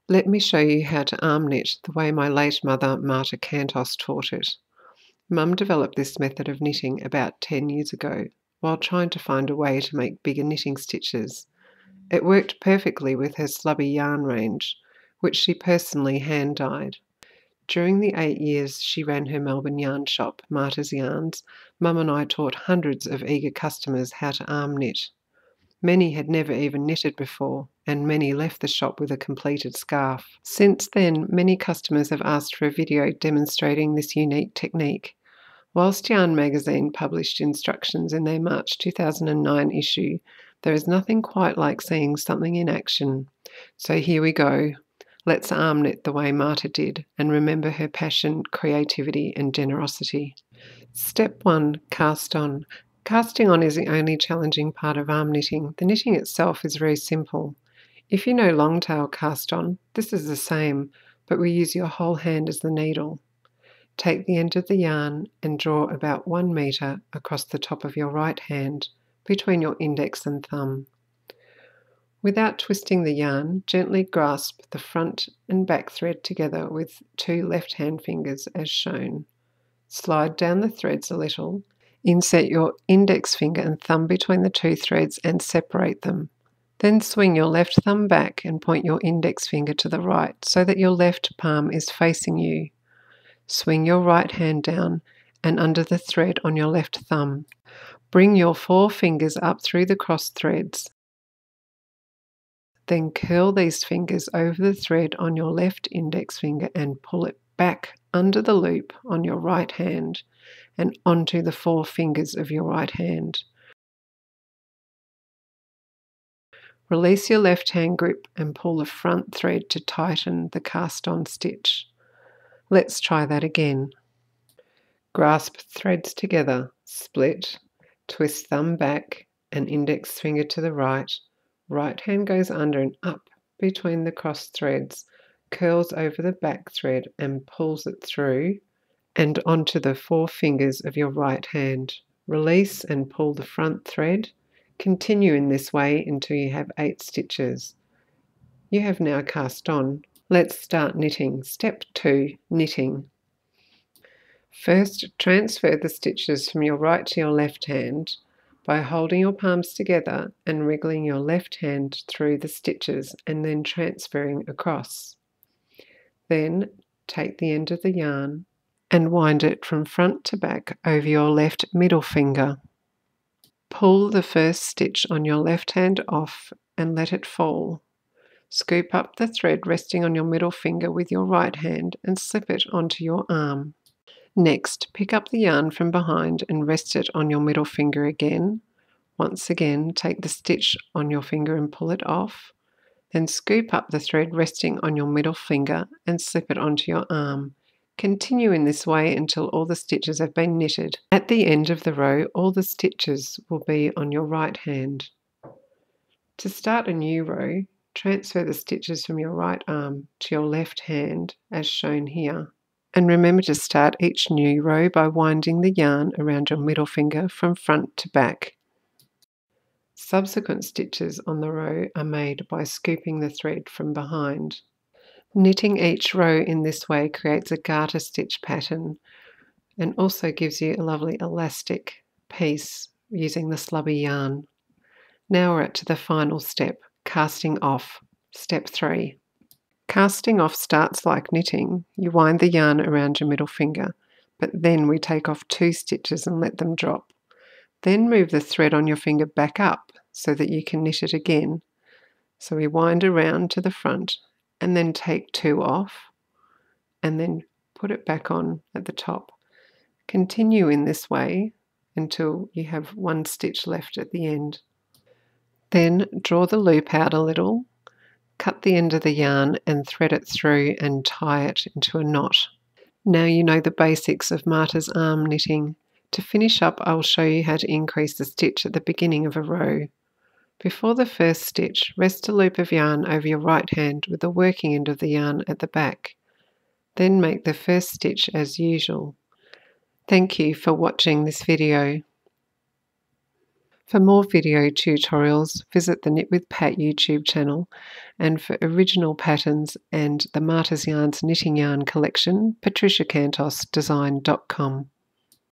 Let me show you how to arm knit the way my late mother Marta Cantos taught it. Mum developed this method of knitting about 10 years ago while trying to find a way to make bigger knitting stitches. It worked perfectly with her Slubby yarn range, which she personally hand-dyed. During the 8 years she ran her Melbourne yarn shop, Marta's Yarns, Mum and I taught hundreds of eager customers how to arm knit. Many had never even knitted before, and many left the shop with a completed scarf. Since then, many customers have asked for a video demonstrating this unique technique. Whilst Yarn magazine published instructions in their March 2009 issue, there is nothing quite like seeing something in action. So here we go. Let's arm knit the way Marta did and remember her passion, creativity and generosity. Step 1. Cast on. Casting on is the only challenging part of arm knitting. The knitting itself is very simple. If you know longtail cast on, this is the same, but we use your whole hand as the needle. Take the end of the yarn and draw about 1 metre across the top of your right hand between your index and thumb. Without twisting the yarn, gently grasp the front and back thread together with 2 left-hand fingers as shown. Slide down the threads a little. Insert your index finger and thumb between the 2 threads and separate them. Then swing your left thumb back and point your index finger to the right so that your left palm is facing you. Swing your right hand down and under the thread on your left thumb. Bring your 4 fingers up through the cross threads. Then curl these fingers over the thread on your left index finger and pull it back under the loop on your right hand and onto the 4 fingers of your right hand. Release your left hand grip and pull the front thread to tighten the cast on stitch. Let's try that again. Grasp threads together, split, twist thumb back and index finger to the right. Right hand goes under and up between the cross threads, curls over the back thread and pulls it through and onto the 4 fingers of your right hand. Release and pull the front thread. Continue in this way until you have 8 stitches. You have now cast on. Let's start knitting. Step 2. Knitting. First, transfer the stitches from your right to your left hand by holding your palms together and wriggling your left hand through the stitches and then transferring across. Then take the end of the yarn and wind it from front to back over your left middle finger. Pull the first stitch on your left hand off and let it fall. Scoop up the thread resting on your middle finger with your right hand and slip it onto your arm. Next, pick up the yarn from behind and rest it on your middle finger again. Once again, take the stitch on your finger and pull it off. Then scoop up the thread resting on your middle finger and slip it onto your arm. Continue in this way until all the stitches have been knitted. At the end of the row, all the stitches will be on your right hand. To start a new row, transfer the stitches from your right arm to your left hand as shown here. And remember to start each new row by winding the yarn around your middle finger from front to back. Subsequent stitches on the row are made by scooping the thread from behind. Knitting each row in this way creates a garter stitch pattern and also gives you a lovely elastic piece using the Slubby yarn. Now we're to the final step, casting off. Step 3. Casting off starts like knitting. You wind the yarn around your middle finger, but then we take off 2 stitches and let them drop. Then move the thread on your finger back up so that you can knit it again. So we wind around to the front and then take 2 off and then put it back on at the top. Continue in this way until you have 1 stitch left at the end. Then draw the loop out a little, cut the end of the yarn and thread it through and tie it into a knot. Now you know the basics of Marta's arm knitting. To finish up, I will show you how to increase the stitch at the beginning of a row. Before the first stitch, rest a loop of yarn over your right hand with the working end of the yarn at the back. Then make the first stitch as usual. Thank you for watching this video. For more video tutorials, visit the Knit with Pat YouTube channel, and for original patterns and the Marta's Yarns knitting yarn collection, patriciacantos.design.com.